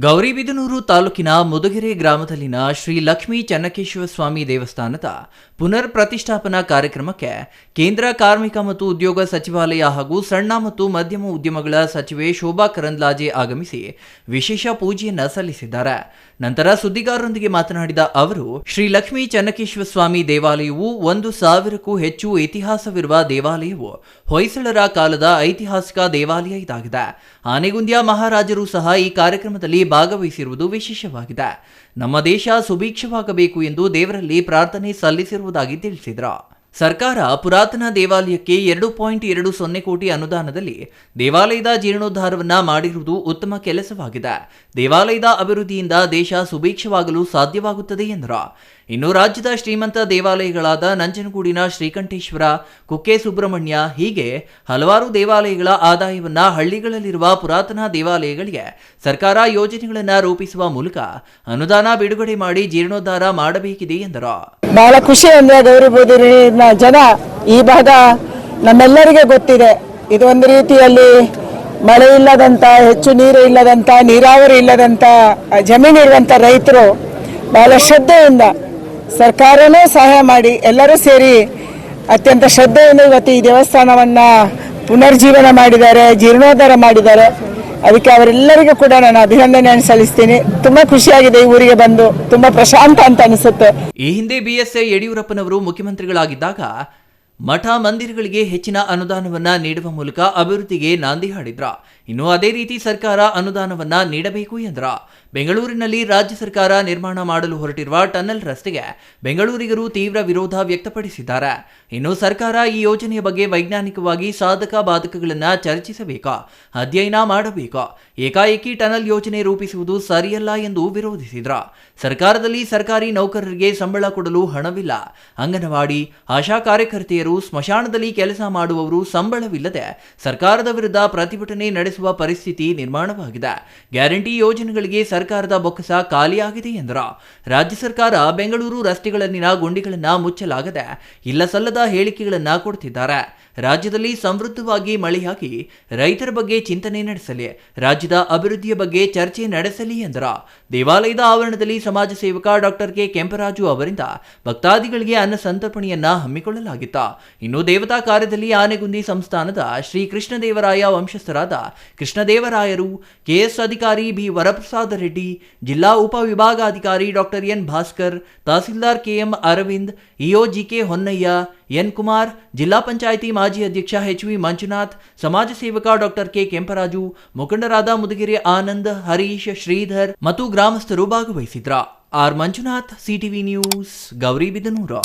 ಗೌರಿಬಿದನೂರು ತಾಲೂಕಿನ ಮುದುಗೆರೆ ಗ್ರಾಮದಲ್ಲಿನ ಶ್ರೀ ಲಕ್ಷ್ಮೀ ಚೆನ್ನಕೇಶವ ಸ್ವಾಮಿ ದೇವಸ್ಥಾನದ ಪುನರ್ ಪ್ರತಿಷ್ಠಾಪನಾ ಕಾರ್ಯಕ್ರಮಕ್ಕೆ ಕೇಂದ್ರ ಕಾರ್ಮಿಕ ಮತ್ತು ಉದ್ಯೋಗ ಸಚಿವಾಲಯ ಹಾಗೂ ಸಣ್ಣ ಮತ್ತು ಮಧ್ಯಮ ಉದ್ಯಮಗಳ ಸಚಿವೆ ಶೋಭಾ ಕರಂದ್ಲಾಜೆ ಆಗಮಿಸಿ ವಿಶೇಷ ಪೂಜೆಯನ್ನ ಸಲ್ಲಿಸಿದ್ದಾರೆ. ನಂತರ ಸುದ್ದಿಗಾರರೊಂದಿಗೆ ಮಾತನಾಡಿದ ಅವರು, ಶ್ರೀ ಲಕ್ಷ್ಮೀ ಚೆನ್ನಕೇಶವ ಸ್ವಾಮಿ ದೇವಾಲಯವು 1,000ಕ್ಕೂ ಹೆಚ್ಚು ಇತಿಹಾಸವಿರುವ ದೇವಾಲಯವು ಹೊಯ್ಸಳರ ಕಾಲದ ಐತಿಹಾಸಿಕ ದೇವಾಲಯ ಇದಾಗಿದೆ. ಆನೆಗುಂದಿಯ ಮಹಾರಾಜರು ಸಹ ಈ ಕಾರ್ಯಕ್ರಮದಲ್ಲಿ ಭಾಗವಹಿಸಿರುವುದು ವಿಶೇಷವಾಗಿದೆ. ನಮ್ಮ ದೇಶ ಸುಭಿಕ್ಷವಾಗಬೇಕು ಎಂದು ದೇವರಲ್ಲಿ ಪ್ರಾರ್ಥನೆ ಸಲ್ಲಿಸಿರುವುದಾಗಿ ತಿಳಿಸಿದರು. ಸರ್ಕಾರ ಪುರಾತನ ದೇವಾಲಯಕ್ಕೆ 2.20 ಕೋಟಿ ಅನುದಾನದಲ್ಲಿ ದೇವಾಲಯದ ಜೀರ್ಣೋದ್ಧಾರವನ್ನ ಮಾಡಿರುವುದು ಉತ್ತಮ ಕೆಲಸವಾಗಿದೆ. ದೇವಾಲಯದ ಅಭಿವೃದ್ಧಿಯಿಂದ ದೇಶ ಸುಭಿಕ್ಷವಾಗಲು ಸಾಧ್ಯವಾಗುತ್ತದೆ ಎಂದರು. ಇನ್ನು ರಾಜ್ಯದ ಶ್ರೀಮಂತ ದೇವಾಲಯಗಳಾದ ನಂಜನಗೂಡಿನ ಶ್ರೀಕಂಠೇಶ್ವರ, ಕುಕ್ಕೆ ಸುಬ್ರಹ್ಮಣ್ಯ ಹೀಗೆ ಹಲವಾರು ದೇವಾಲಯಗಳ ಆದಾಯವನ್ನ ಹಳ್ಳಿಗಳಲ್ಲಿರುವ ಪುರಾತನ ದೇವಾಲಯಗಳಿಗೆ ಸರ್ಕಾರ ಯೋಜನೆಗಳನ್ನು ರೂಪಿಸುವ ಮೂಲಕ ಅನುದಾನ ಬಿಡುಗಡೆ ಮಾಡಿ ಜೀರ್ಣೋದ್ಧಾರ ಮಾಡಬೇಕಿದೆ ಎಂದರು. ಬಹಳ ಖುಷಿ ಅಂದ್ರೆ ಗೌರಿಬಿದನೂರಿನ ಜನ ಈ ಭಾಗ ನಮ್ಮೆಲ್ಲರಿಗೆ ಗೊತ್ತಿದೆ. ಇದು ಒಂದು ರೀತಿಯಲ್ಲಿ ಮಳೆ ಇಲ್ಲದಂತ, ಹೆಚ್ಚು ನೀರು ಇಲ್ಲದಂತ, ನೀರಾವರಿ ಇಲ್ಲದಂತ ಜಮೀನು ಇರುವಂತ ರೈತರು ಬಹಳ ಶ್ರದ್ಧೆಯಿಂದ ಸರ್ಕಾರನೇ ಸಹಾಯ ಮಾಡಿ ಎಲ್ಲರೂ ಸೇರಿ ಅತ್ಯಂತ ಶ್ರದ್ಧೆಯಿಂದ ಇವತ್ತು ಈ ದೇವಸ್ಥಾನವನ್ನ ಪುನರ್ಜೀವನ ಮಾಡಿದ್ದಾರೆ, ಜೀರ್ಣೋದ್ಧಾರ ಮಾಡಿದ್ದಾರೆ. ಅದಕ್ಕೆ ಅವರೆಲ್ಲರಿಗೂ ಕೂಡ ನಾನು ಅಭಿನಂದನೆಯನ್ನು ಸಲ್ಲಿಸ್ತೀನಿ. ತುಂಬಾ ಖುಷಿಯಾಗಿದೆ ಈ ಊರಿಗೆ ಬಂದು, ತುಂಬಾ ಪ್ರಶಾಂತ ಅಂತ ಅನಿಸುತ್ತೆ. ಈ ಹಿಂದೆ BS ಯಡಿಯೂರಪ್ಪನವರು ಮುಖ್ಯಮಂತ್ರಿಗಳಾಗಿದ್ದಾಗ ಮಠ ಮಂದಿರಗಳಿಗೆ ಹೆಚ್ಚಿನ ಅನುದಾನವನ್ನ ನೀಡುವ ಮೂಲಕ ಅಭಿವೃದ್ಧಿಗೆ ನಾಂದಿ ಹಾಡಿದ್ರ. ಇನ್ನು ಅದೇ ರೀತಿ ಸರ್ಕಾರ ಅನುದಾನವನ್ನ ನೀಡಬೇಕು ಎಂದ್ರ. ಬೆಂಗಳೂರಿನಲ್ಲಿ ರಾಜ್ಯ ಸರ್ಕಾರ ನಿರ್ಮಾಣ ಮಾಡಲು ಹೊರಟಿರುವ ಟನಲ್ ರಸ್ತೆಗೆ ಬೆಂಗಳೂರಿಗರು ತೀವ್ರ ವಿರೋಧ ವ್ಯಕ್ತಪಡಿಸಿದ್ದಾರೆ. ಇನ್ನು ಸರ್ಕಾರ ಈ ಯೋಜನೆಯ ಬಗ್ಗೆ ವೈಜ್ಞಾನಿಕವಾಗಿ ಸಾಧಕ ಬಾಧಕಗಳನ್ನು ಚರ್ಚಿಸಬೇಕು, ಅಧ್ಯಯನ ಮಾಡಬೇಕು. ಏಕಾಏಕಿ ಟನಲ್ ಯೋಜನೆ ರೂಪಿಸುವುದು ಸರಿಯಲ್ಲ ಎಂದು ವಿರೋಧಿಸಿದ್ರು. ಸರ್ಕಾರದಲ್ಲಿ ಸರ್ಕಾರಿ ನೌಕರರಿಗೆ ಸಂಬಳ ಕೊಡಲು ಹಣವಿಲ್ಲ. ಅಂಗನವಾಡಿ, ಆಶಾ ಕಾರ್ಯಕರ್ತೆಯರು, ಸ್ಮಶಾನದಲ್ಲಿ ಕೆಲಸ ಮಾಡುವವರು ಸಂಬಳವಿಲ್ಲದೆ ಸರ್ಕಾರದ ವಿರುದ್ಧ ಪ್ರತಿಭಟನೆ ನಡೆಸುವ ಪರಿಸ್ಥಿತಿ ನಿರ್ಮಾಣವಾಗಿದೆ. ಗ್ಯಾರಂಟಿ ಯೋಜನೆಗಳಿಗೆ ಸರ್ಕಾರದ ಬೊಕ್ಕಸ ಖಾಲಿಯಾಗಿದೆ ಎಂದರು. ರಾಜ್ಯ ಸರ್ಕಾರ ಬೆಂಗಳೂರು ರಸ್ತೆಗಳಲ್ಲಿನ ಗುಂಡಿಗಳನ್ನು ಮುಚ್ಚಲಾಗದೆ ಇಲ್ಲಸಲ್ಲದ ಹೇಳಿಕೆಗಳನ್ನು ಕೊಡುತ್ತಿದ್ದಾರೆ. ರಾಜ್ಯದಲ್ಲಿ ಸಮೃದ್ಧವಾಗಿ ಮಳೆಯಾಗಿ ರೈತರ ಬಗ್ಗೆ ಚಿಂತನೆ ನಡೆಸಲಿ, ರಾಜ್ಯದ ಅಭಿವೃದ್ಧಿಯ ಬಗ್ಗೆ ಚರ್ಚೆ ನಡೆಸಲಿ ಎಂದರು. ದೇವಾಲಯದ ಆವರಣದಲ್ಲಿ ಸಮಾಜ ಸೇವಕ ಡಾಕ್ಟರ್ ಕೆ ಕೆಂಪರಾಜು ಅವರಿಂದ ಭಕ್ತಾದಿಗಳಿಗೆ ಅನ್ನ ಸಂತರ್ಪಣೆಯನ್ನ ಹಮ್ಮಿಕೊಳ್ಳಲಾಗಿತ್ತು. ಇನ್ನು ದೇವತಾ ಕಾರ್ಯದಲ್ಲಿ ಆನೆಗುಂದಿ ಸಂಸ್ಥಾನದ ಶ್ರೀ ಕೃಷ್ಣದೇವರಾಯ ವಂಶಸ್ಥರಾದ ಕೃಷ್ಣದೇವರಾಯರು, KS ಅಧಿಕಾರಿ ಬಿ ವರಪ್ರಸಾದ ರೆಡ್ಡಿ, ಜಿಲ್ಲಾ ಉಪವಿಭಾಗಾಧಿಕಾರಿ doctor N Bhaskar, tahsildar KM Aravind, EO GK Honnaiah, N Kumar, ಜಿಲ್ಲಾ ಪಂಚಾಯಿತಿ ಮಾಜಿ ಅಧ್ಯಕ್ಷ HV ಮಂಜುನಾಥ್, ಸಮಾಜ ಸೇವಕ ಡಾಕ್ಟರ್ ಕೆ ಕೆಂಪರಾಜು, ಮುಖಂಡರಾದ ಮುದುಗೆರೆ ಆನಂದ್, ಹರೀಶ್, ಶ್ರೀಧರ್ ಮತ್ತು ಗ್ರಾಮಸ್ಥರು ಭಾಗವಹಿಸಿದ್ರ. R Manjunath, CTV news, Gauribidanur.